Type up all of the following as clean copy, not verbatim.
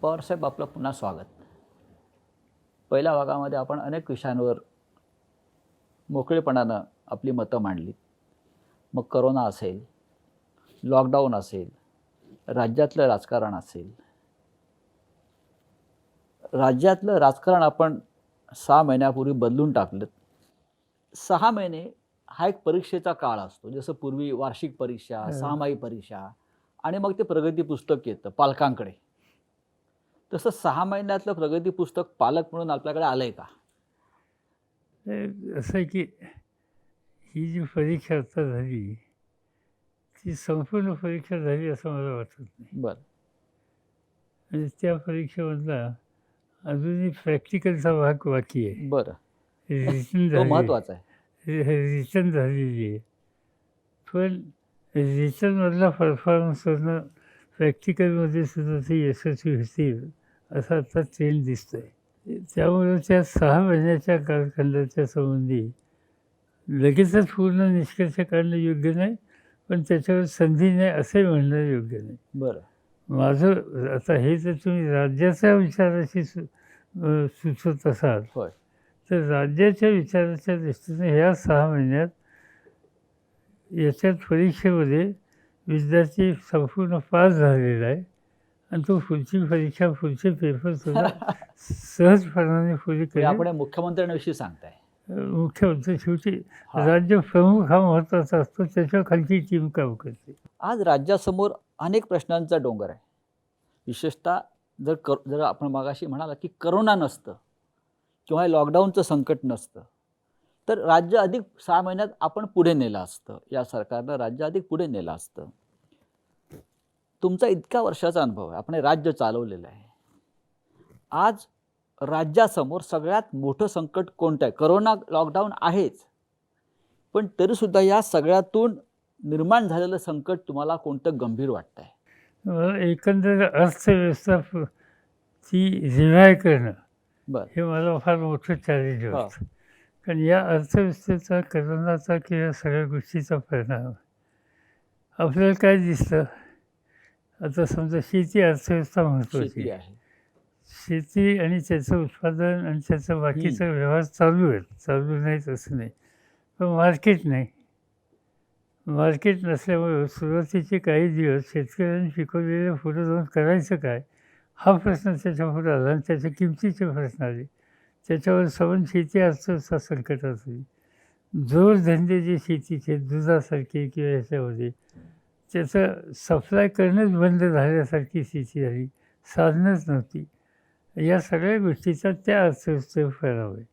पवारसाहेब, आपलं पुन्हा स्वागत. पहिल्या भागामध्ये आपण अनेक विषयांवर मोकळेपणानं आपली मतं मांडली. मग करोना असेल, लॉकडाऊन असेल, राज्यातलं राजकारण असेल. राज्यातलं राजकारण आपण 6 महिन्यापूर्वी बदलून टाकलं. 6 महिने हा एक परीक्षेचा काळ असतो. जसं पूर्वी वार्षिक परीक्षा, सहामाही परीक्षा आणि मग ते प्रगती पुस्तक येतं पालकांकडे. तसं 6 महिन्यातलं प्रगती पुस्तक पालक म्हणून आपल्याकडे आलंय का? असं आहे की ही जी परीक्षा आता झाली ती संपूर्ण परीक्षा झाली असं मला वाटत नाही. बरं. म्हणजे त्या परीक्षेमधला अजूनही प्रॅक्टिकलचा भाग बाकी आहे. बरं. रिटन तो महत्त्वाचा आहे. रिटन झालेली आहे, पण रिटनमधला परफॉर्मन्सवरनं प्रॅक्टिकलमध्ये सुद्धा ते यशस्वी होतील असा आता ट्रेंड दिसतो आहे. त्यामुळे त्या 6 महिन्याच्या कालखंडाच्या संबंधी लगेचच पूर्ण निष्कर्ष काढणं योग्य नाही, पण त्याच्यावर संधी नाही असंही म्हणणं योग्य नाही. बरं. माझं आता हे जर तुम्ही राज्याच्या विचाराशी सुचवत असाल होय. तर राज्याच्या विचाराच्या दृष्टीने ह्या 6 महिन्यात याच्यात परीक्षेमध्ये विद्यार्थी संपूर्ण पास झालेला आहे आणि तो पुढची परीक्षा पुढचे पेपर सुद्धा सहजपणाने पुढे म्हणजे करेल. आपण मुख्यमंत्र्यांविषयी सांगताय. मुख्यमंत्री शेवटी राज्य प्रमुख हा महत्त्वाचा असतो, त्याच्या खालची टीम काम करते. आज राज्यासमोर अनेक प्रश्नांचा डोंगर आहे. विशेषतः जर आपण मगाशी म्हणाला की करोना नसतं किंवा लॉकडाऊनचं संकट नसतं तर राज्य अधिक 6 महिन्यात आपण पुढे नेलं असतं. या सरकारनं राज्य अधिक पुढे नेलं असतं. तुमचा इतका वर्षाचा अनुभव आहे, आपण हे राज्य चालवलेलं आहे. आज राज्यासमोर सगळ्यात मोठं संकट कोणतं आहे? करोना, लॉकडाऊन आहेच, पण तरीसुद्धा या सगळ्यातून निर्माण झालेलं संकट तुम्हाला कोणतं गंभीर वाटतं आहे? एकंदर अर्थव्यवस्था ती रिवाय करणं बरं. हे मला फार मोठं चॅलेंज वाटतं. कारण या अर्थव्यवस्थेचा, करोनाचा किंवा सगळ्या गोष्टीचा परिणाम आपल्याला काय दिसतं? आता समजा शेती अर्थव्यवस्था महत्त्वाची आहे. शेती आणि त्याचं उत्पादन आणि त्याचा बाकीचा व्यवहार चालू आहेत, चालू नाहीत असं नाही, पण मार्केट नाही. मार्केट नसल्यामुळे सुरुवातीचे काही दिवस शेतकऱ्यांनी पिकवलेलं पुढे जाऊन करायचं काय हा प्रश्न त्याच्यापुढे आला आणि त्याच्या किमतीचे प्रश्न आले. त्याच्यावर सबंध शेती अर्थव्यवस्था संकटात होती. जोडधंदे जे शेतीचे दुधासारखे किंवा ह्याच्यामध्ये त्याचं सप्लाय करणंच बंद झाल्यासारखी स्थिती झाली, साधनच नव्हती. या सगळ्या गोष्टीचा त्या अर्थव्यवस्थेवर परिणाम आहे.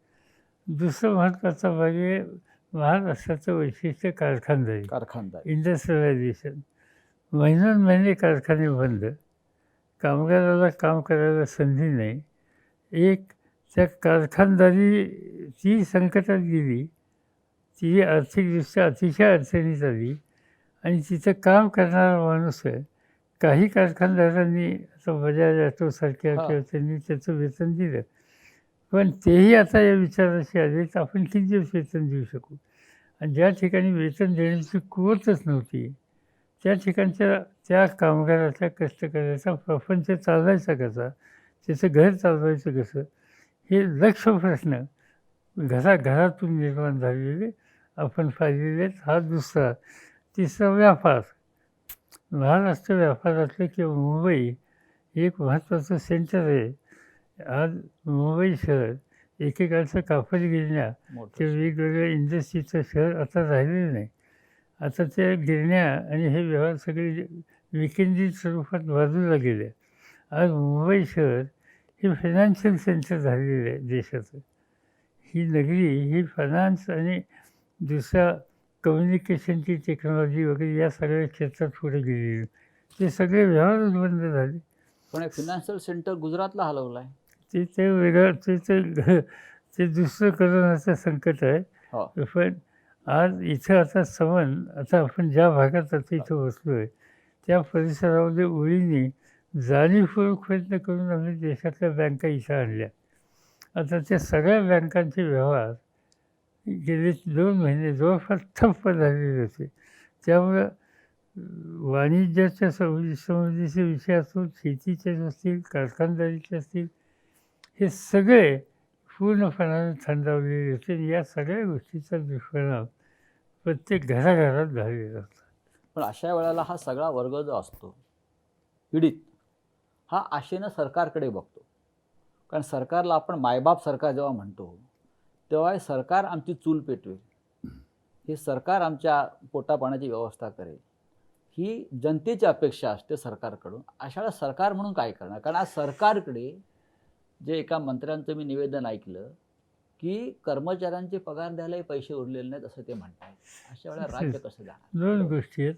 दुसरं महत्त्वाचा भाग आहे महाराष्ट्राचं वैशिष्ट्य कारखानदारी, इंडस्ट्रियलायझेशन. महिने कारखाने बंद, कामगाराला काम करायला संधी नाही. एक त्या कारखानदारी ती संकटात गेली, ती आर्थिकदृष्ट्या अतिशय अडचणीत आली आणि तिथं काम करणारा माणूस आहे. काही कारखानदारांनी आता बजाज ऑटोसारख्या किंवा त्यांनी त्याचं वेतन दिलं, पण तेही आता या विचाराशी आले तर आपण किती दिवस वेतन देऊ शकू. आणि ज्या ठिकाणी वेतन देण्याची कुवतच नव्हती त्या ठिकाणच्या त्या कामगाराच्या, कष्टकऱ्याचा प्रपंच चालवायचा कसा, त्याचं घर चालवायचं कसं, हे लक्ष प्रश्न घरातून निर्माण झालेले आपण पाहिलेले आहेत. हा दुसरा. तिसरा व्यापार. महाराष्ट्र व्यापारातलं किंवा मुंबई हे एक महत्त्वाचं सेंटर आहे. आज मुंबई शहर एकेकाळचं कापड गिरण्या ते वेगवेगळ्या इंडस्ट्रीचं शहर आता राहिलेलं नाही. आता त्या गिरण्या आणि हे व्यवहार सगळे विकेंद्रित स्वरूपात बाजूला गेले. आज मुंबई शहर हे फायनान्शियल सेंटर झालेलं आहे देशाचं. ही नगरी ही फायनान्स आणि दुसऱ्या कम्युनिकेशनची टेक्नॉलॉजी वगैरे या सगळ्या क्षेत्रात पुढे गेलेली. ते सगळे व्यवहारच बंद झाले. पण फायनान्शियल सेंटर गुजरातला हलवलं आहे. ते वेगळं, ते दुसरं करोनाचं संकट आहे. पण आज इथं आता आपण ज्या भागात आता इथं बसलो आहे त्या परिसरामध्ये ओळीने जाणीवपूर्वक प्रयत्न करून आम्ही देशातल्या बँका इथं आणल्या. आता त्या सगळ्या बँकांचे व्यवहार गेले 2 महिने जवळपास ठप्प झालेले होते. त्यामुळं वाणिज्याच्या संबंधीचे विषय असो, शेतीचे असतील, कारखानदारीचे असतील, हे सगळे पूर्णपणाने थंडावलेले होते. या सगळ्या गोष्टीचा दुष्परिणाम प्रत्येक घराघरात झालेला होता. पण अशा वेळेला हा सगळा वर्ग जो असतो पीडित, हा आशेनं सरकारकडे बघतो. कारण सरकारला आपण मायबाप सरकार जेव्हा म्हणतो तेव्हा हे सरकार आमची चूल पेटवेल, हे सरकार आमच्या पोटापाण्याची व्यवस्था करेल, ही जनतेची अपेक्षा असते सरकारकडून. अशा वेळेला सरकार म्हणून काय करणार? कारण आज सरकारकडे जे एका मंत्र्यांचं मी निवेदन ऐकलं की कर्मचाऱ्यांचे पगार द्यायलाही पैसे उरलेले नाहीत असं ते म्हणतात. अशा वेळेला राज्य कसं जाणार? दोन गोष्टी आहेत.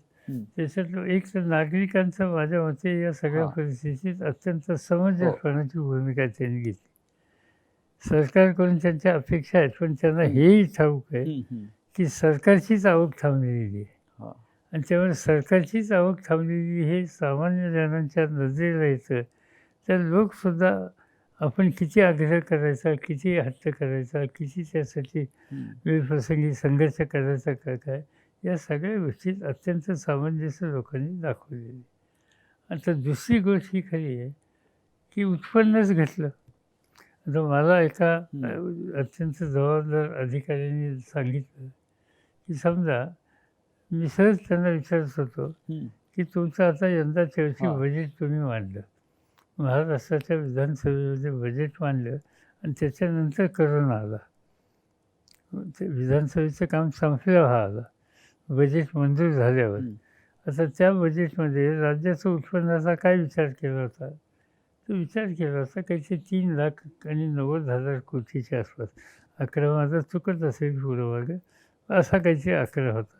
त्याच्यातलं एक तर नागरिकांचं माझ्या मते या सगळ्या परिस्थितीत अत्यंत समंजसपणाची भूमिका त्यांनी घेतली. सरकारकडून त्यांच्या अपेक्षा आहेत, पण त्यांना हेही ठाऊक आहे की सरकारचीच आवक थांबलेली आहे. आणि त्यामुळे सरकारचीच आवक थांबलेली हे सामान्य जणांच्या नजरेला येतं. तर लोकसुद्धा आपण किती आग्रह करायचा, किती हट्ट करायचा, किती त्यासाठी वेळप्रसंगी संघर्ष करायचा का काय, या सगळ्या गोष्टीत अत्यंत सामंजस्य लोकांनी दाखवलेली. आता दुसरी गोष्ट ही खरी आहे की उत्पन्नच घटलं. आता मला एका अत्यंत जबाबदार अधिकाऱ्यांनी सांगितलं की समजा मी सहज त्यांना विचारत होतो की तुमचं आता यंदाच्या वर्षी बजेट तुम्ही मांडलं, महाराष्ट्राच्या विधानसभेमध्ये बजेट मांडलं आणि त्याच्यानंतर करोना आला. ते विधानसभेचं काम संपल्यावर हा आला, बजेट मंजूर झाल्यावर. आता त्या बजेटमध्ये राज्याच्या उत्पन्नाचा काय विचार केला होता? तो विचार केला होता काहीतरी 3,90,000 कोटीच्या आसपास. आकडा माझा चुकत असेल पुढं मागं, असा काहीतरी आकडा होता.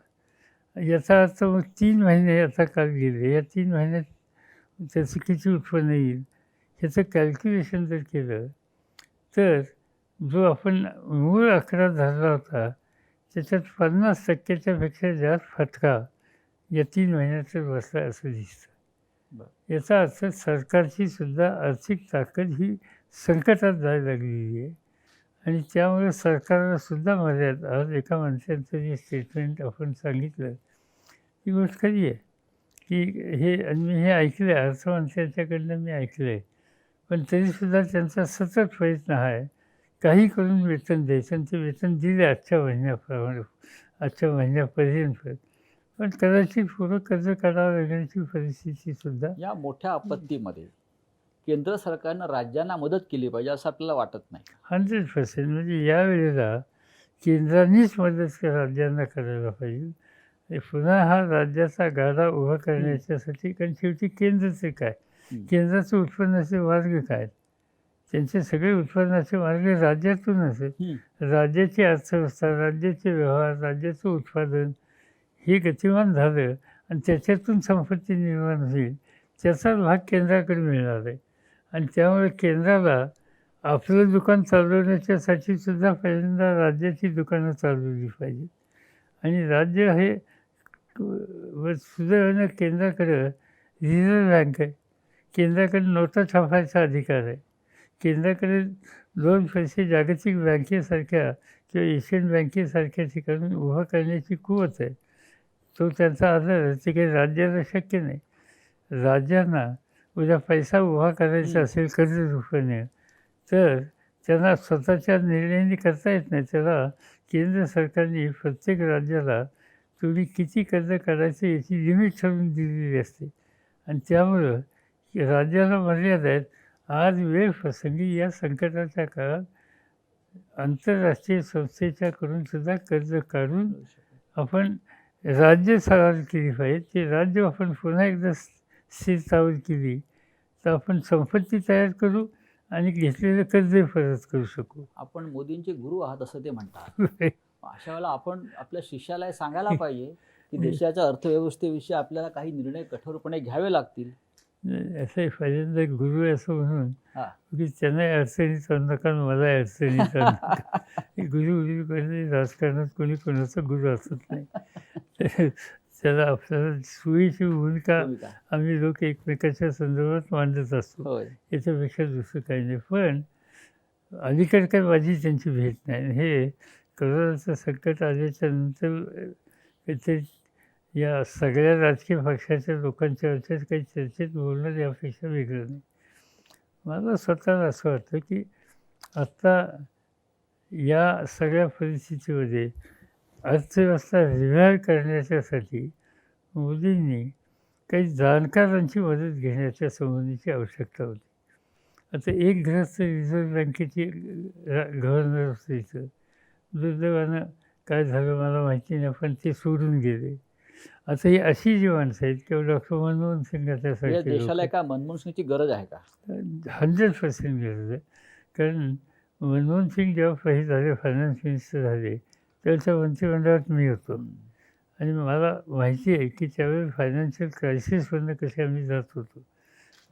याचा अर्थ मग 3 महिने आता काल गेले, या 3 महिन्यात त्याचं किती उत्पन्न येईल ह्याचं कॅल्क्युलेशन जर केलं तर जो आपण मूळ आकडा धरला होता त्याच्यात 50% पेक्षा जास्त फटका या 3 महिन्यातच बसला असं दिसतं. याचा अर्थ सरकारची सुद्धा आर्थिक ताकद ही संकटात जायला लागलेली आहे. आणि त्यामुळे सरकारला सुद्धा मर्यादा. आज एका मंत्र्यांचं जे स्टेटमेंट आपण सांगितलं ती गोष्ट खरी आहे की हे, आणि मी हे ऐकलं आहे, अर्थमंत्र्यांच्याकडनं मी ऐकलं आहे. पण तरीसुद्धा त्यांचा सतत प्रयत्न आहे काही करून वेतन द्यायचं, आणि ते वेतन दिले आजच्या महिन्याप्रमाणे, आजच्या महिन्यापर्यंत. पण कदाचित पुढं कर्ज काढावं लागण्याची परिस्थितीसुद्धा. या मोठ्या आपत्तीमध्ये केंद्र सरकारनं राज्यांना मदत केली पाहिजे असं आपल्याला वाटत नाही? 100%. म्हणजे यावेळेला केंद्रानेच मदत राज्यांना करायला पाहिजे. पुन्हा हा राज्याचा गाडा उभा करण्याच्यासाठी, कारण शेवटी केंद्राचे काय, केंद्राचं उत्पन्नाचे मार्ग काय, त्यांचे सगळे उत्पन्नाचे मार्ग राज्यातूनच आहेत. राज्याची अर्थव्यवस्था, राज्याचे व्यवहार, राज्याचं उत्पादन हे गतिमान झालं आणि त्याच्यातून संपत्ती निर्माण होईल, त्याचाच भाग केंद्राकडे मिळणार आहे. आणि त्यामुळे केंद्राला आपलं दुकान चालवण्याच्यासाठी सुद्धा पहिल्यांदा राज्याची दुकानं चालवली पाहिजेत. आणि राज्य हे सुदैवानं केंद्राकडं रिझर्व्ह बँक आहे, केंद्राकडे नोटा छापायचा अधिकार आहे, केंद्राकडे 2 पैसे जागतिक बँकेसारख्या किंवा एशियन बँकेसारख्या ठिकाणी उभा करण्याची कुवत आहे. तो त्यांचा आधार, ते काही राज्याला शक्य नाही. राज्यांना उद्या पैसा उभा करायचा असेल कर्ज रूपाने तर त्यांना स्वतःच्या निर्णयांनी करता येत नाही. त्याला केंद्र सरकारने प्रत्येक राज्याला तुम्ही किती कर्ज काढायचं याची लिमिट ठरवून दिलेली असते. आणि त्यामुळं राज्याला मर्यादा आहेत. आज वेळ प्रसंगी या संकटाच्या काळात आंतरराष्ट्रीय संस्थेच्याकडून सुद्धा कर्ज काढून आपण राज्य चालवली केली पाहिजे. ते राज्य आपण पुन्हा एकदा स्थिरतावर केली तर आपण संपत्ती तयार करू आणि घेतलेलं कर्ज परत करू शकू. आपण मोदींचे गुरु आहात असं ते म्हणतात. अशा वेळेला आपण आपल्या शिष्याला सांगायला पाहिजे की देशाच्या अर्थव्यवस्थेविषयी आपल्याला काही निर्णय कठोरपणे घ्यावे लागतील. असं पहिल्यांदा गुरु असं म्हणून की त्यांनाही अडचणीत आणू नका, मला अडचणीत आणू नका. गुरु राजकारणात कोणी कोणाचा गुरु असत नाही. त्याला आपल्याला सोयीची भूमिका आम्ही लोक एकमेकाच्या संदर्भात मांडत असतो, याच्यापेक्षा दुसरं काही नाही. पण अलीकडे काय माझी त्यांची भेट नाही. हे करोनाचं संकट आल्याच्या नंतर काहीतरी या सगळ्या राजकीय पक्षाच्या लोकांच्या वरच्या काही चर्चेत बोलणं यापेक्षा वेगळं नाही. मला स्वतःला असं वाटतं की आत्ता या सगळ्या परिस्थितीमध्ये अर्थव्यवस्था रिव्हाईव्ह करण्याच्यासाठी मोदींनी काही जाणकारांची मदत घेण्याच्या संबंधीची आवश्यकता होती. आता एक ग्रस्त रिझर्व्ह बँकेची गव्हर्नर होते इथं. दुर्दैवानं काय झालं मला माहिती नाही, पण ते सोडून गेले. आता ही अशी जी माणसं आहेत किंवा डॉक्टर मनमोहन सिंग म्हणजे त्यासारखे देशाला लोक एका मनमोहन सिंगची गरज आहे का? 100% गरज आहे. कारण मनमोहन सिंग जेव्हा हे झाले फायनान्स मिनिस्टर झाले त्याच्या मंत्रिमंडळात मी होतो आणि मला माहिती आहे की त्यावेळी फायनान्शियल क्रायसिसमधनं कसे आम्ही जात होतो.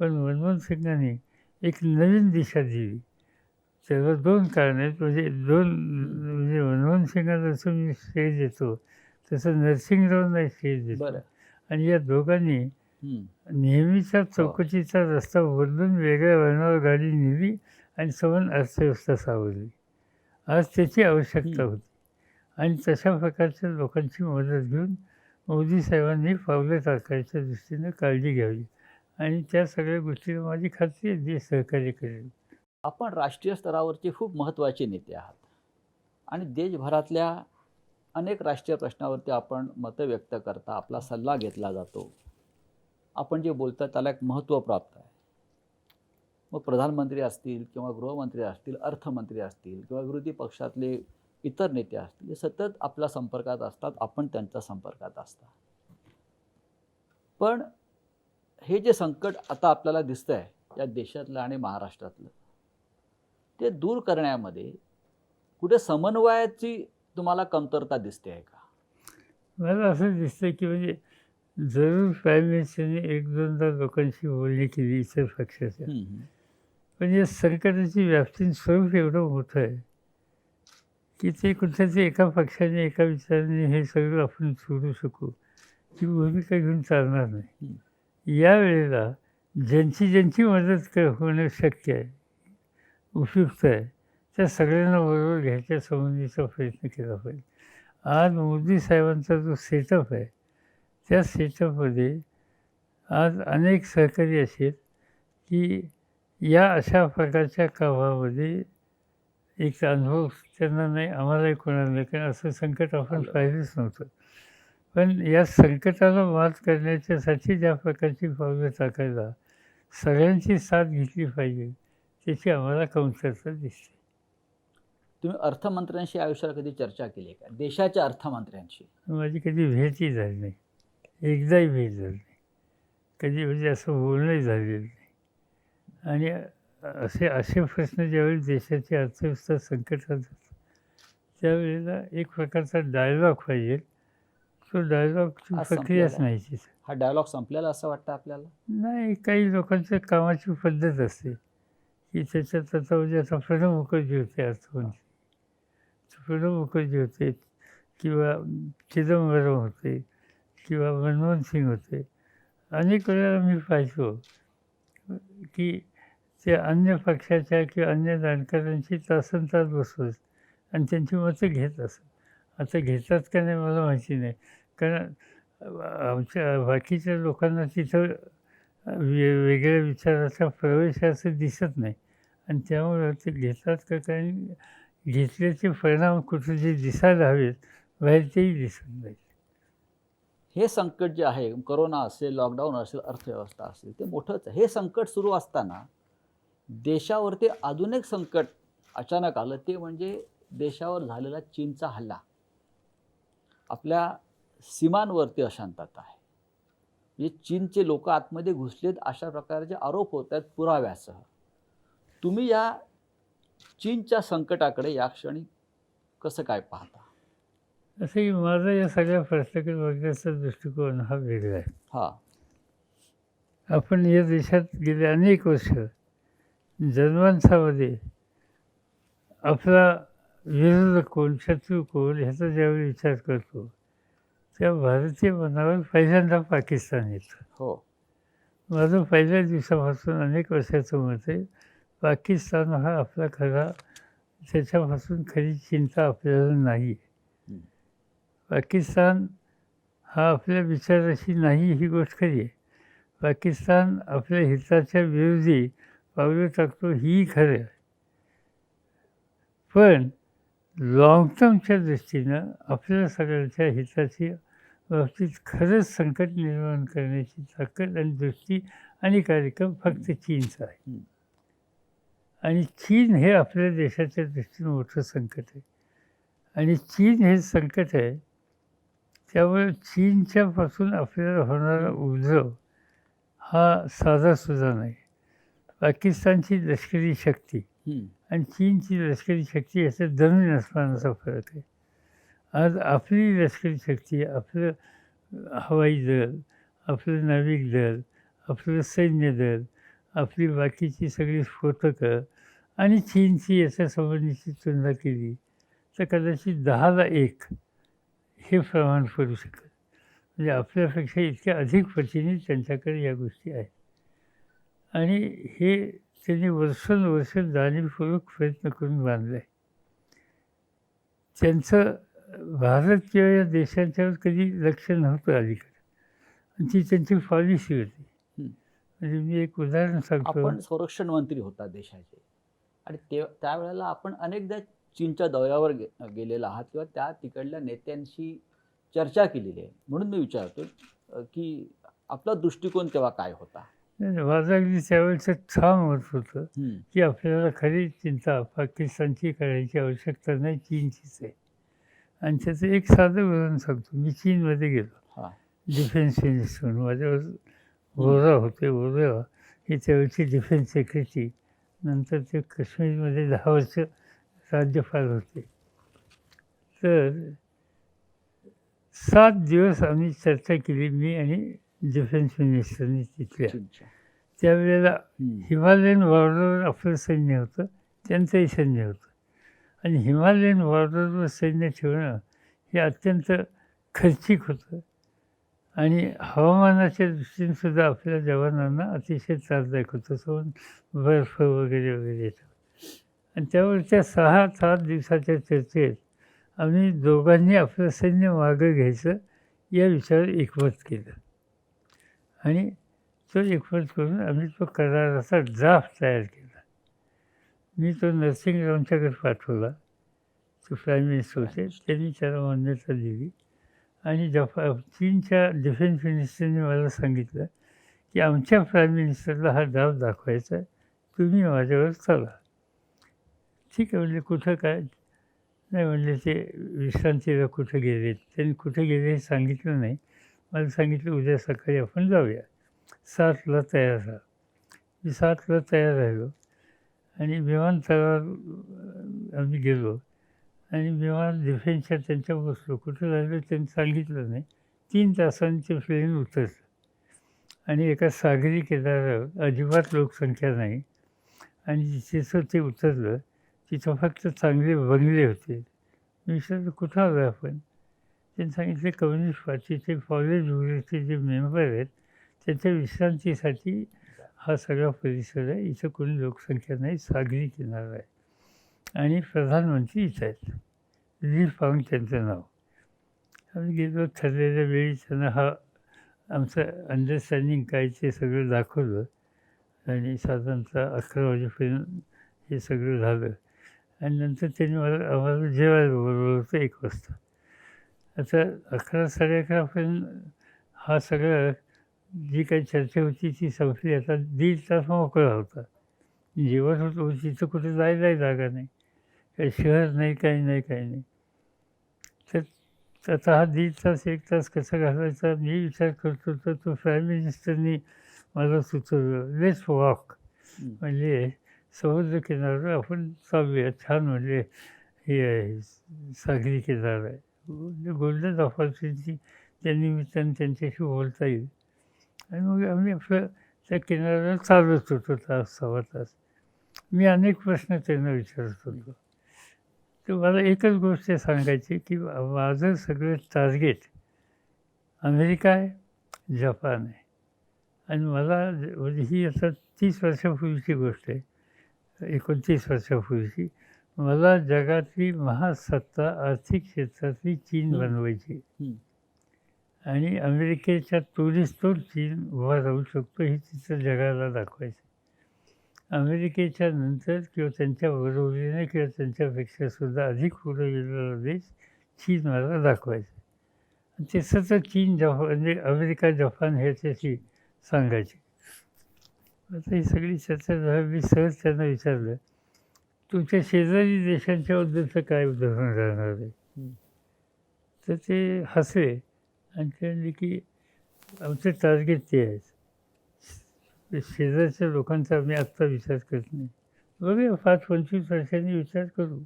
पण मनमोहन सिंगांनी एक नवीन दिशा दिली. त्याला 2 कारणं आहेत. म्हणजे मनमोहन सिंगांना जसं मी श्रेय देतो तसं नरसिंगरावांना श्रेय देतो. बरं. आणि या दोघांनी नेहमीच्या चौकटीचा रस्ता बदलून वेगळ्या वळणावर गाडी नेली आणि सवन अर्थव्यवस्था सावरली. आज त्याची आवश्यकता होती आणि तशा प्रकारच्या लोकांची मदत घेऊन मोदी साहेबांनी पावलं टाकायच्या दृष्टीनं काळजी घ्यावी आणि त्या सगळ्या गोष्टीला माझी खात्री आहे जे सहकार्य करेल. आपण राष्ट्रीय स्तरावरचे खूप महत्त्वाचे नेते आहात आणि देशभरातल्या अनेक राष्ट्रीय प्रश्नावरती आपण मतं व्यक्त करता, आपला सल्ला घेतला जातो. आपण जे बोलता त्याला एक महत्त्व प्राप्त आहे. मग प्रधानमंत्री असतील किंवा गृहमंत्री असतील, अर्थमंत्री असतील किंवा विरोधी पक्षातले इतर नेते असतील, हे सतत आपल्या संपर्कात असतात, आपण त्यांच्या संपर्कात असता. पण हे जे संकट आता आपल्याला दिसतं आहे या देशातलं आणि महाराष्ट्रातलं, ते दूर करण्यामध्ये कुठे समन्वयाची तुम्हाला कमतरता दिसते आहे का? मला असं दिसतं की म्हणजे जरूर प्राईम मिनिस्टरने 1-2दा लोकांशी बोलणी केली इतर पक्षाच्या. पण या संकटाची व्याप्ती स्वरूप एवढं मोठं आहे की ते कुठल्यातरी एका पक्षाने एका विचाराने हे सगळं आपण सोडू शकू ही भूमिका घेऊन चालणार नाही. यावेळेला ज्यांची मदत होणं शक्य आहे, उपयुक्त आहे, त्या सगळ्यांना बरोबर घ्यायच्या संबंधीचा प्रयत्न केला पाहिजे. आज मोदी साहेबांचा जो सेटअप आहे त्या सेटअपमध्ये आज अनेक सहकारी असे आहेत की या अशा प्रकारच्या कामामध्ये एक अनुभव त्यांना नाही, आम्हालाही कोणाला नाही, कारण असं संकट आपण पाहिलंच नव्हतं. पण या संकटाला मात करण्याच्यासाठी ज्या प्रकारची पावलं टाकायला सगळ्यांची साथ घेतली पाहिजे त्याची आम्हाला कमतरता दिसते. तुम्ही अर्थमंत्र्यांशी आयुष्यात कधी चर्चा केली का? देशाच्या अर्थमंत्र्यांशी? माझी कधी भेटही झाली नाही, एकदाही भेट झाली नाही, कधी म्हणजे असं बोलणंही झालेलं नाही. आणि असे प्रश्न ज्यावेळी देशाची अर्थव्यवस्था संकटात जातात त्यावेळेला एक प्रकारचा डायलॉग पाहिजे. तो डायलॉगची प्रक्रियाच नाही तिथं. हा डायलॉग संपलेला असं वाटतं आपल्याला? नाही, काही लोकांच्या कामाची पद्धत असते की त्याच्यात आता म्हणजे आता प्रणव मुखर्जी होते अर्थमंत्री, प्रणव मुखर्जी होते किंवा चिदंबरम होते किंवा मनमोहन सिंग होते. अनेक वेळेला मी पाहिलो की ते अन्य पक्षाच्या किंवा अन्य जाणकारांची तासनतास बसवत आणि त्यांची मतं घेत असत. आता घेतात का नाही मला माहिती नाही, कारण आमच्या बाकीच्या लोकांना तिथं वेगळ्या विचाराचा प्रवेश असं दिसत नाही आणि त्यामुळं ते घेतात का, कारण घेतल्याचे परिणाम कुठे जे दिसायला हवेत बाहेर तेही दिसत नाहीत. हे संकट जे आहे, कोरोना असेल, लॉकडाऊन असेल, अर्थव्यवस्था असेल, ते मोठंच आहे. हे संकट सुरू असताना देशावरती अजून एक संकट अचानक आलं, ते म्हणजे देशावर झालेला चीनचा हल्ला. आपल्या सीमांवरती अशांतता आहे, म्हणजे चीनचे लोक आतमध्ये घुसलेत अशा प्रकारचे आरोप होत आहेत पुराव्यासह. तुम्ही या चीनच्या संकटाकडे या क्षणी कसं काय पाहता? असं की माझा या सगळ्या प्रश्नाकडे बघण्याचा दृष्टिकोन हा वेगळा आहे. हां, आपण या देशात गेले अनेक वर्ष जनमानसामध्ये आपला विरोधक कोण, शत्रू कोण ह्याचा ज्यावेळी विचार करतो त्या भारतीय मनावर पहिल्यांदा पाकिस्तान येतं. हो. माझं पहिल्या दिवसापासून अनेक वर्षाचं मत आहे, पाकिस्तान हा आपला खरा, त्याच्यापासून खरी चिंता आपल्याला नाही. पाकिस्तान हा आपल्या विचाराशी नाही, ही गोष्ट खरी आहे. पाकिस्तान आपल्या हिताच्या विरोधी पावलं टाकतो, ही खरं आहे. पण लाँग टर्मच्या दृष्टीनं आपल्या सगळ्यांच्या हिताची बाबतीत खरंच संकट निर्माण करण्याची ताकद आणि दृष्टी आणि कार्यक्रम फक्त चीनचा आहे. आणि चीन हे आपल्या देशाच्या दृष्टीनं मोठं संकट आहे. आणि चीन हे संकट आहे, त्यामुळे चीनच्यापासून आपल्याला होणारा उपद्रव हा साधासुद्धा नाही. पाकिस्तानची लष्करी शक्ती आणि चीनची लष्करी शक्ती याच्यात जमीन अस्मानाचा फरक आहे. आज आपली लष्करी शक्ती, आपलं हवाई दल, आपलं नाविक दल, आपलं सैन्य दल, आपली बाकीची सगळी स्फोटकं आणि चीनची याच्या संबंधीची तुलना केली तर कदाचित 10ला 1 हे प्रमाण पडू शकत. म्हणजे आपल्यापेक्षा इतक्या अधिक पटीने त्यांच्याकडे या गोष्टी आहेत. आणि हे त्यांनी वर्षानुवर्ष जाणीवपूर्वक प्रयत्न करून बांधलं आहे. त्यांचं भारत किंवा या देशांच्यावर कधी लक्ष नव्हतं अलीकडे, आणि ती त्यांची पॉलिसी होती. म्हणजे मी एक उदाहरण सांगतो. आपण संरक्षण मंत्री होता देशाचे, आणि त्यावेळेला आपण अनेकदा चीनच्या दौऱ्यावर गेलेला आहात किंवा त्या तिकडल्या नेत्यांशी चर्चा केलेली आहे. म्हणून मी विचारतो की आपला दृष्टिकोन तेव्हा काय होता? माझं अगदी त्यावेळेचं ठाम मत होतं की आपल्याला खरी चिंता पाकिस्तानची करायची आवश्यकता नाही, चीनचीच आहे. आणि त्याचं एक साधं उदाहरण सांगतो. मी चीनमध्ये गेलो डिफेन्स मिनिस्टर म्हणून. माझ्यावर वोरा होते. वोरा हे त्यावेळची डिफेन्स सेक्रेटरी, नंतर ते काश्मीरमध्ये 10 वर्ष राज्यपाल होते. तर 7 दिवस आम्ही चर्चा केली, मी आणि डिफेन्स मिनिस्टरनी तिथल्या. त्यावेळेला हिमालयन बॉर्डरवर आपलं सैन्य होतं, त्यांचंही सैन्य होतं. आणि हिमालयन बॉर्डरवर सैन्य ठेवणं हे अत्यंत खर्चिक होतं आणि हवामानाच्या दृष्टीने सुद्धा आपल्या जवानांना अतिशय त्रासदायक होतं. सोन बर्फ वगैरे वगैरे येतं. आणि त्यावर त्या 6-7 दिवसाच्या चर्चेत आम्ही दोघांनी आपलं सैन्य मागं घ्यायचं या विचारावर एकमत केलं. आणि तो एकमत करून आम्ही तो कराराचा ड्राफ्ट तयार केला. मी तो नरसिंगरावांच्याकडे पाठवला. तो प्राईम मिनिस्टर होते, त्यांनी त्याला मान्यता दिली. आणि चीनच्या डिफेन्स मिनिस्टरने मला सांगितलं की आमच्या प्राईम मिनिस्टरला हा ड्राफ्ट दाखवायचा आहे, तुम्ही माझ्यावर चला. ठीक आहे म्हणले. कुठं काय? नाही म्हणले ते विश्रांतीला कुठं गेले. त्यांनी कुठे गेले हे सांगितलं नाही. मला सांगितलं उद्या सकाळी आपण जाऊया, 7ला तयार राहा. मी 7ला तयार राहिलो आणि विमानतळावर आम्ही गेलो. आणि विमान डिफेन्सच्या त्यांच्या बसलो. कुठं राहिलो त्यांनी सांगितलं नाही. 3 तासांचे प्लेन उतरलं आणि एका सागरी किनाऱ्यावर अजिबात लोकसंख्या नाही. आणि जिथं ते उतरलं तिथं फक्त चांगले बंगले होते. मी विचारलं कुठं आलो आहे आपण? त्यांनी सांगितले कम्युनिस्ट पार्टीचे कॉलेज वगैरेचे जे मेंबर आहेत त्यांच्या विश्रांतीसाठी हा सगळा परिसर आहे. इथं कोणी लोकसंख्या नाही, सागरी किनारा आहे आणि प्रधानमंत्री इथं आहेत. ली पांग त्यांचं नाव. आम्ही गेलो. ठरलेल्या वेळी त्यांना हा आमचं अंडरस्टँडिंग काय ते सगळं दाखवलं. आणि साधारणतः 11 वाजेपर्यंत हे सगळं झालं. आणि नंतर त्यांनी आम्हाला जेवायला बोलवलं होतं 1 वाजता. आता 11-11:30पर्यंत हा सगळं जी काही चर्चा होती ती संपली. आता 1.5 तास मोकळा होता. जेवत होतो तिथं कुठे जायलाही जागा नाही, काही शहर नाही, काही नाही, काही नाही. तर आता हा 1.5 तास 1 तास कसा घालवायचा मी विचार करत होतो. तो प्राईम मिनिस्टरनी मला सुचवलं लेट्स वॉक. म्हणजे समुद्र किनाऱ्यावर आपण चालूया. छान म्हणजे हे आहे सागरी किनारा आहे. म्हणजे गोल्डन ऑपॉर्च्युनिटी त्या निमित्ताने त्यांच्याशी बोलता येईल. आणि मग आम्ही आपलं त्या किनाऱ्यावर चालत होतो 1-1.25 तास. मी अनेक प्रश्न त्यांना विचारत होतो. तर मला एकच गोष्ट सांगायची की माझं सगळं टार्गेट अमेरिका आहे, जपान आहे. आणि मला म्हणजे ही आता 30 वर्षापूर्वीची गोष्ट आहे, 29 वर्षापूर्वीची. मला जगातली महासत्ता आर्थिक क्षेत्रातली चीन बनवायची. आणि अमेरिकेच्या तोडीस तोड चीन उभा राहू शकतो हे तिचं जगाला दाखवायचं. अमेरिकेच्या नंतर किंवा त्यांच्या बरोबरीने किंवा त्यांच्यापेक्षा सुद्धा अधिक पुढे गेलेला देश चीन मला दाखवायचा. आणि ते सतत चीन जपान म्हणजे अमेरिका जपान ह्याच्याशी सांगायचे. आता ही सगळी चर्चा झाली. मी सहज त्यांना विचारलं, तुमच्या शेजारी देशांच्याबद्दलचं काय उदाहरण राहणार आहे? तर ते हसले आणि ते म्हणले की आमचं टार्गेट ते आहे. शेजारच्या लोकांचा आम्ही आत्ता विचार करत नाही, बघूया 5-25 वर्षांनी विचार करू.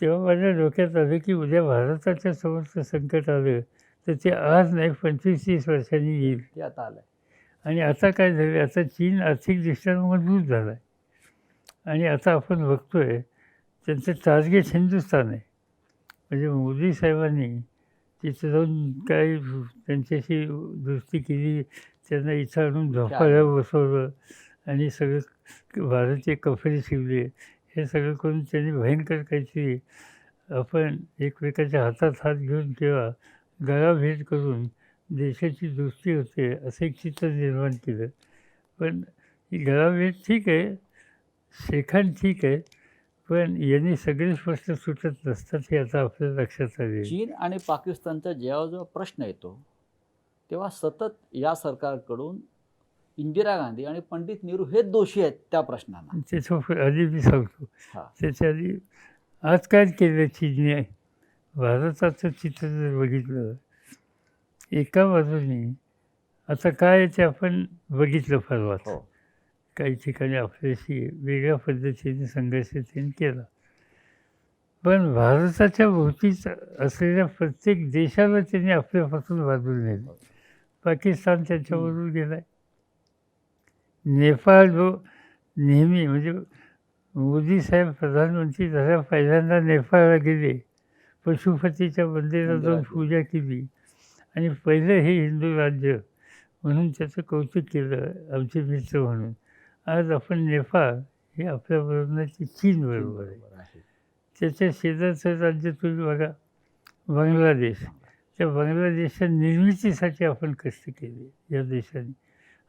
तेव्हा माझ्या डोक्यात आलं की उद्या भारताच्या समोरचं संकट आलं तर ते आज नाही 25-30 वर्षांनी येईल. ते आता आलंय. आणि आता काय झालं, आता चीन आर्थिकदृष्ट्या मजबूत झाला आहे आणि आता आपण बघतोय त्यांचं टार्गेट हिंदुस्थान आहे. म्हणजे मोदी साहेबांनी तिथं जाऊन काय त्यांच्याशी दोस्ती केली, त्यांना इथं आणून झोपायला बसवलं आणि सगळं भारतीय कपडे शिवले. हे सगळं करून त्यांनी भयंकर काहीतरी आपण एकमेकाच्या हातात हात घेऊन किंवा गळाभेट करून देशाची दोस्ती होते असं एक चित्र निर्माण केलं. पण ही गळाभेट ठीक आहे, शेखान ठीक आहे, पण यांनी सगळेच प्रश्न सुटत नसतात हे आता आपल्या लक्षात आले. चीन आणि पाकिस्तानचा जेव्हा जेव्हा प्रश्न येतो तेव्हा सतत या सरकारकडून इंदिरा गांधी आणि पंडित नेहरू हे दोषी आहेत त्या प्रश्नांना. त्याच्या आधी मी सांगतो, त्याच्या आधी आज काय केलं चीनने भारताचं चित्र जर बघितलं, एका बाजूने आता काय ते आपण बघितलं परवाच. काही ठिकाणी आपल्याशी वेगळ्या पद्धतीने संघर्ष त्यांनी केला, पण भारताच्या भोवतीच असलेल्या प्रत्येक देशाला त्यांनी आपल्यापासून बाजूला नेलं. पाकिस्तान त्यांच्याबरोबर गेला आहे. नेपाळ जो नेहमी म्हणजे मोदी साहेब प्रधानमंत्री झाल्या पहिल्यांदा नेपाळला गेले, पशुपतीच्या मंदिरात जाऊन पूजा केली आणि पहिलं हे हिंदू राज्य म्हणून त्याचं कौतुक केलं आमचे मित्र म्हणून. आज आपण नेपाळ हे आपल्याबरोबर चीन बरोबर आहे. त्याच्या शेजारचं राज्य तुम्ही बघा बांगलादेश. त्या बांगलादेशच्या निर्मितीसाठी आपण कष्ट केले या देशाने.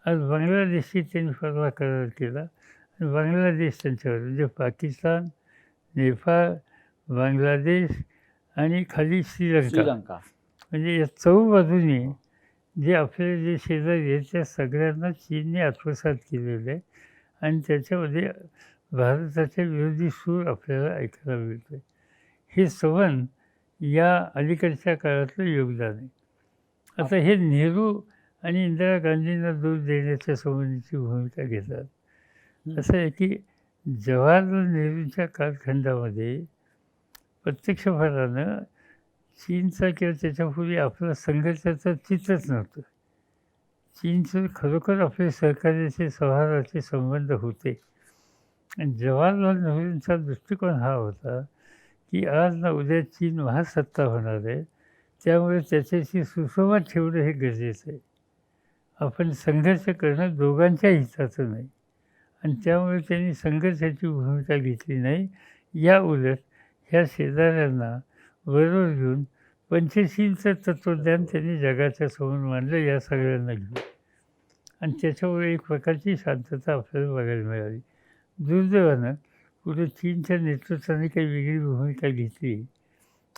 आज बांगलादेशशी त्यांनी परवा करार केला आणि बांगलादेश त्यांच्यावर म्हणजे पाकिस्तान, नेपाळ, बांगलादेश आणि खाली श्रीलंका म्हणजे या चौबाजूने जे आपले जे शेजारी आहेत त्या सगळ्यांना चीनने आत्मसात केलेलं आहे आणि त्याच्यामध्ये भारताच्या विरोधी सूर आपल्याला ऐकायला मिळतो आहे. हे सवन या अलीकडच्या काळातलं योगदान आहे. आता हे नेहरू आणि इंदिरा गांधींना दोष देण्याच्या संबंधीची भूमिका घेतात. असं आहे की जवाहरलाल नेहरूंच्या कालखंडामध्ये प्रत्यक्षपणानं चीनचा किंवा त्याच्यापूर्वी आपला संघर्षाचं चित्रच नव्हतं. चीनचं खरोखर आपले सहकार्याचे सौहार्दाचे संबंध होते. आणि जवाहरलाल नेहरूंचा दृष्टिकोन हा होता की आज ना उद्या चीन महासत्ता होणार आहे, त्यामुळे त्याच्याशी सुसंवाद ठेवणं हे गरजेचं आहे. आपण संघर्ष करणं दोघांच्या हिताचं नाही आणि त्यामुळे त्यांनी संघर्षाची भूमिका घेतली नाही. या उलट ह्या शेजाऱ्यांना बरोबर घेऊन पंचशीलचं तत्त्वज्ञान त्यांनी जगाच्या समोर मांडलं या सगळ्यांना घेऊन आणि त्याच्यामुळे एक प्रकारची शांतता आपल्याला बघायला मिळाली. दुर्दैवानं पुढे चीनच्या नेतृत्वाने काही वेगळी भूमिका घेतली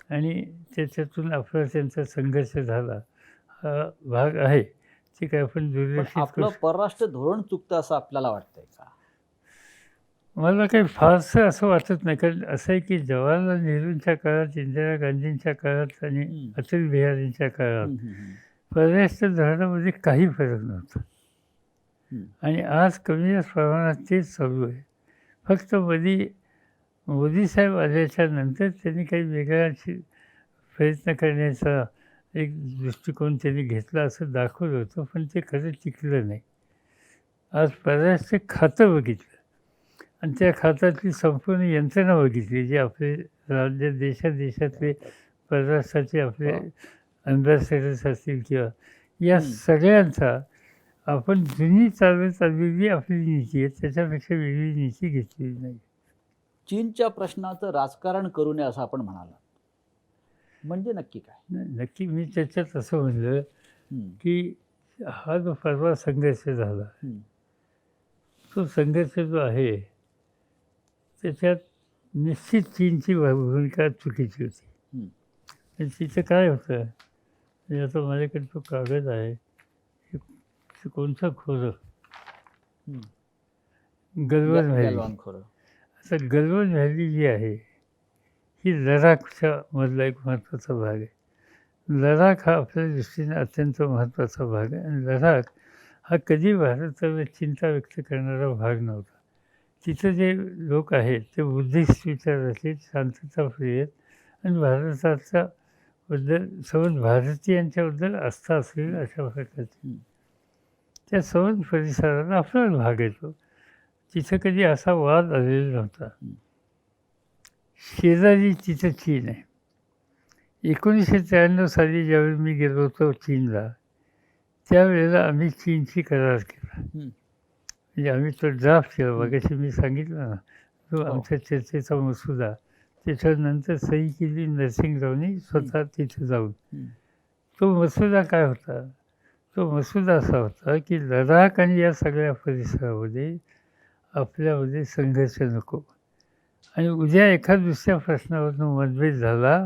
आणि त्याच्यातून आपला त्यांचा संघर्ष झाला हा भाग आहे. ते काय आपण दुर्लक्षित आपलं परराष्ट्र धोरण चुकतं असं आपल्याला वाटतंय का? मला काही फारसं असं वाटत नाही. कारण असं आहे की जवाहरलाल नेहरूंच्या काळात, इंदिरा गांधींच्या काळात आणि अटल बिहारींच्या काळात परराष्ट्र धोरणामध्ये काही फरक नव्हता आणि आज कमी प्रमाणात तेच चालू आहे. फक्त मोदी साहेब आल्याच्या नंतर त्यांनी काही वेगळा प्रयत्न करण्याचा एक दृष्टिकोन त्यांनी घेतला असं दाखवलं होतं, पण ते खरं टिकलं नाही. आज परराष्ट्र खातं बघितलं आणि त्या खात्यातली संपूर्ण यंत्रणा बघितली, जे आपले राज्य देशातले परराष्ट्राचे आपले अँबॅसेडर्स असतील किंवा या सगळ्यांचा आपण जुनी चालत आलेली आपली नीती आहे, त्याच्यापेक्षा वेगळी नीती घेतलेली नाही. चीनच्या प्रश्नाचं राजकारण करू नये असं आपण म्हणाला. म्हणजे नक्की काय? नक्की मी त्याच्यात असं म्हणलं हं, की हा जो परवा संघर्ष झाला, हं, तो संघर्ष जो आहे त्याच्यात निश्चित चीनची भूमिका चुकीची होती. हं, आणि तिचं काय होतं, म्हणजे आता माझ्याकडे तो कागद आहे, हे कोणतं खोरं, हं. गलवान व्हॅली. गॅलवान खोरं. आता गलवान व्हॅली जी आहे ही लडाखच्या मधला एक महत्त्वाचा भाग आहे. लडाख हा आपल्या दृष्टीने अत्यंत महत्त्वाचा भाग आहे आणि लडाख हा कधी भारताला चिंता व्यक्त करणारा भाग नव्हता. तिथं जे लोक आहेत ते बुद्धिस्ट विचाराचे, शांतताप्रिय आहेत आणि भारताच्या बद्दल सर्व भारतीयांच्याबद्दल आस्था असलेली अशा प्रकारची. हं, त्या सर्व परिसराला आपला भाग येतो. तिथं कधी असा वाद आलेला नव्हता. हं. शेजारी तिथं चीन आहे. 1993 साली ज्यावेळी मी गेलो होतो चीनला, त्यावेळेला आम्ही चीनशी करार केला. हं. म्हणजे आम्ही तो ड्राफ्ट केला. मगाशी मी सांगितलं ना, तो हो. आमच्या चर्चेचा मसुदा. त्याच्यानंतर सही केली नरसिंगरावनी स्वतः तिथे जाऊन. हं, तो मसुदा काय होता? तो मसुदा असा होता की लडाख आणि या सगळ्या परिसरामध्ये आपल्यामध्ये संघर्ष नको आणि उद्या एखाद दुसऱ्या प्रश्नावरून मतभेद झाला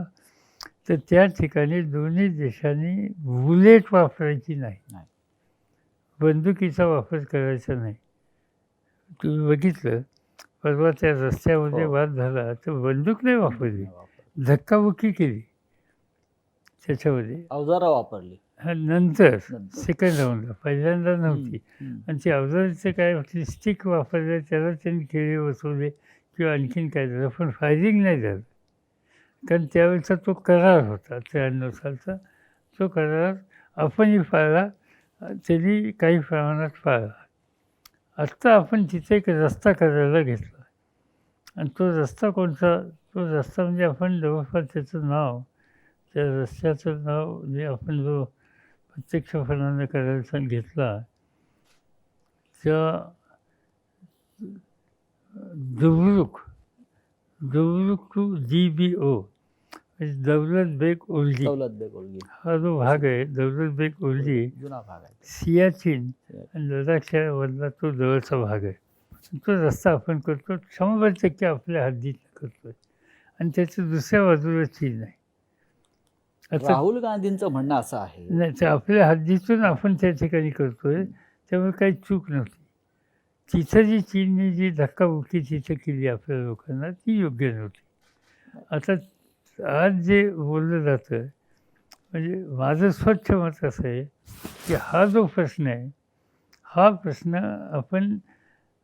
तर त्या ठिकाणी दोन्ही देशांनी बुलेट वापरायची नाही, नाही. बंदुकीचा वापर करायचा नाही. तुम्ही बघितलं परवा त्या रस्त्यामध्ये हो. वाद झाला तर बंदूक नाही वापरली, नाही वापरली. धक्काबुक्की केली त्याच्यामध्ये. अवजारं वापरली. हा नंतर नंतर. सेकंड राऊंडला, पहिल्यांदा नव्हती. हं, आणि ते अवजाराचं काय होती, स्टिक वापरले त्याला त्यांनी खेळे बसवले किंवा आणखीन काय झालं, पण फायरिंग नाही झालं. कारण त्यावेळेचा तो करार होता 93 सालचा. तो करार आपणही पाळला, त्यांनी काही प्रमाणात पाळला. आत्ता आपण तिथे एक रस्ता करायला घेतला आणि तो रस्ता कोणता? तो रस्ता म्हणजे आपण जवळपास त्याचं नाव, त्या रस्त्याचं नाव जे आपण जो प्रत्यक्षपणाने करायचा घेतला, त्या दुबरुक टू DBO म्हणजे दौलत बेग ओल्डी. दौलत बेग ओल्डी. हा जो भाग आहे दौलत बेग ओल्डी, जुना भाग आहे. सियाचीन आणि लडाखच्या मधला तो जवळचा भाग आहे. तो रस्ता आपण करतो 100% आपल्या हद्दीत करतोय आणि त्याच्या दुसऱ्या बाजूला चीन आहे. आता राहुल गांधींचं म्हणणं असं आहे. नाही, ते आपल्या हद्दीतून आपण त्या ठिकाणी करतोय, त्यामुळे काही चूक नव्हती. तिथं जी चीनने जी धक्काबुक्की तिथं केली आपल्या लोकांना ती योग्य नव्हती. आता आज जे बोललं जातं, म्हणजे माझं स्वच्छ मत असं आहे की हा जो प्रश्न आहे, हा प्रश्न आपण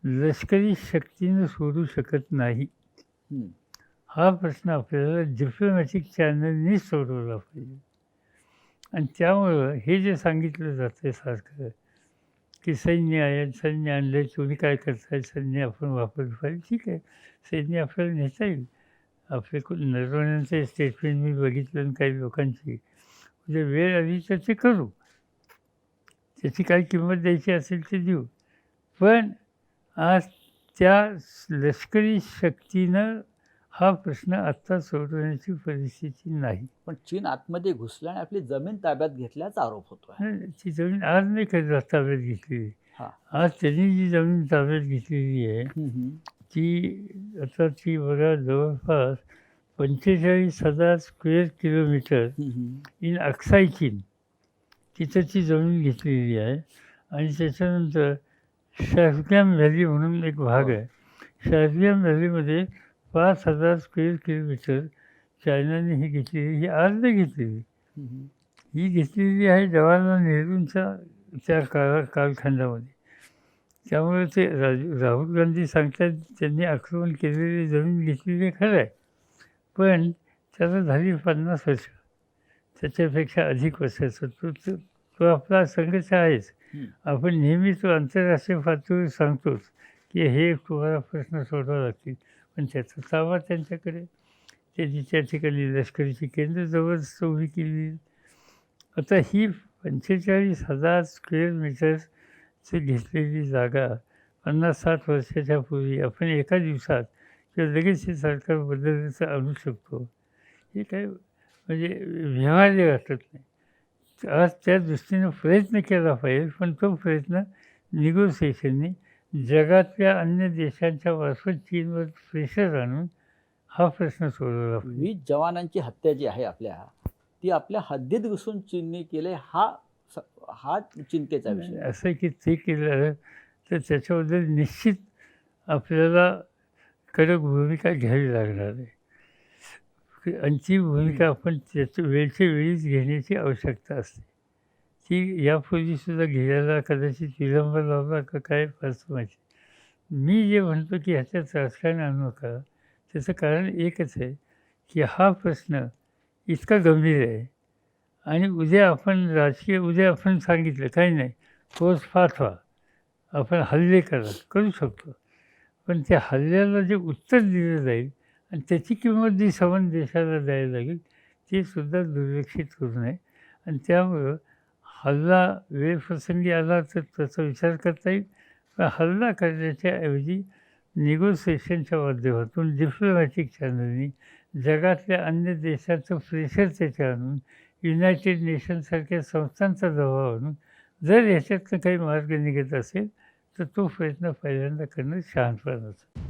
लष्करी शक्तीनं सोडू शकत नाही. हं, हा प्रश्न आपल्याला डिप्लोमॅटिक चॅनलनी सोडवला पाहिजे. आणि त्यामुळं हे जे सांगितलं जातं सारखं की सैन्य आहे, सैन्य आणलं, तुम्ही काय करताय, सैन्य आपण वापरलं पाहिजे. ठीक आहे, सैन्य आपल्याला नेता येईल. आपले नरवण्यांचे स्टेटमेंट मी बघितलं आणि काही लोकांची, म्हणजे वेळ आली तर ते करू, त्याची काय किंमत द्यायची असेल ते देऊ. पण आज त्या लष्करी शक्तीनं हा प्रश्न आत्ता सोडवण्याची परिस्थिती नाही. पण चीन आतमध्ये घुसला आणि आपली जमीन ताब्यात घेतल्याचा आरोप होतोय. ती जमीन आज नाही कधी ताब्यात घेतलेली. हां. आज त्यांनी जी जमीन ताब्यात घेतलेली आहे हं, हं. ती आता ती बघा जवळपास 45,000 स्क्वेअर किलोमीटर हं, हं. इन अक्साई चीन, तिथं ती जमीन घेतलेली आहे. आणि त्याच्यानंतर शार्ग्याम व्हॅली म्हणून एक भाग आहे. शार्ग्याम व्हॅलीमध्ये 5,000 स्क्वेअर किलोमीटर चायनाने ही घेतलेली, ही आज नाही घेतलेली. हं, हं. ही घेतलेली आहे जवाहरलाल नेहरूंच्या त्या कालखंडामध्ये. त्यामुळे ते राहुल गांधी सांगतात त्यांनी आक्रमण केलेली जमीन घेतलेली खरं आहे, पण त्याला झाली 50 वर्ष, त्याच्यापेक्षा अधिक वर्षाचा तो आपला संघर्ष आहेच. हं. आपण नेहमी तो आंतरराष्ट्रीय पातळीवर सांगतोच की हे तुम्हाला प्रश्न सोडवावे लागतील, पण त्याचा ताबा त्यांच्याकडे, त्यांनी त्या ठिकाणी लष्करीची केंद्र जबरदस्त उभी केली. आता ही 45,000 स्क्वेअर मीटरची घेतलेली जागा 50-60 वर्षाच्या पूर्वी आपण एका दिवसात किंवा लगेच हे सरकार बदलण्याचं आणू शकतो. हे काय म्हणजे व्यवहार्य वाटत नाही. आज त्या दृष्टीनं प्रयत्न केला पाहिजे, पण तो प्रयत्न निगोसिएशननी जगातल्या अन्य देशांच्या मार्फत चीनवर प्रेशर आणून हा प्रश्न सोडवला पाहिजे. 20 जवानांची हत्या जी आहे आपल्या, ती आपल्या हद्दीत घुसून चीनने केले, हा चिंतेचा विषय आहे. असं की ते केलं तर त्याच्याबद्दल निश्चित आपल्याला कडक भूमिका घ्यावी लागणार आहे. आणि ती भूमिका आपण त्याच्या वेळच्या वेळीच घेण्याची आवश्यकता असते. ती यापूर्वीसुद्धा घ्यायला कदाचित विलंब लावला का काय फारच माहिती. मी जे म्हणतो की ह्याच्यात राजकारण आणू नका, त्याचं कारण एकच आहे की हा प्रश्न इतका गंभीर आहे आणि उद्या आपण सांगितलं काही नाही, ठोस पाठवा, आपण हल्ले करू शकतो. पण त्या हल्ल्याला जे उत्तर दिलं जाईल आणि त्याची किंमत जी समान देशाला द्यायला लागेल, ती सुद्धा दुर्लक्षित करू नये. आणि त्यामुळं हल्ला वेळप्रसंगी आला तर त्याचा विचार करता येईल, पण हल्ला करण्याच्या ऐवजी निगोसिएशनच्या माध्यमातून डिप्लोमॅटिक चॅनलनी जगातल्या अन्य देशाचं प्रेशर त्याच्या आणून युनायटेड नेशनसारख्या संस्थांचा दबाव आणून जर ह्याच्यातनं काही मार्ग निघत असेल तर तो प्रयत्न पहिल्यांदा करणं शहाणपणाचं.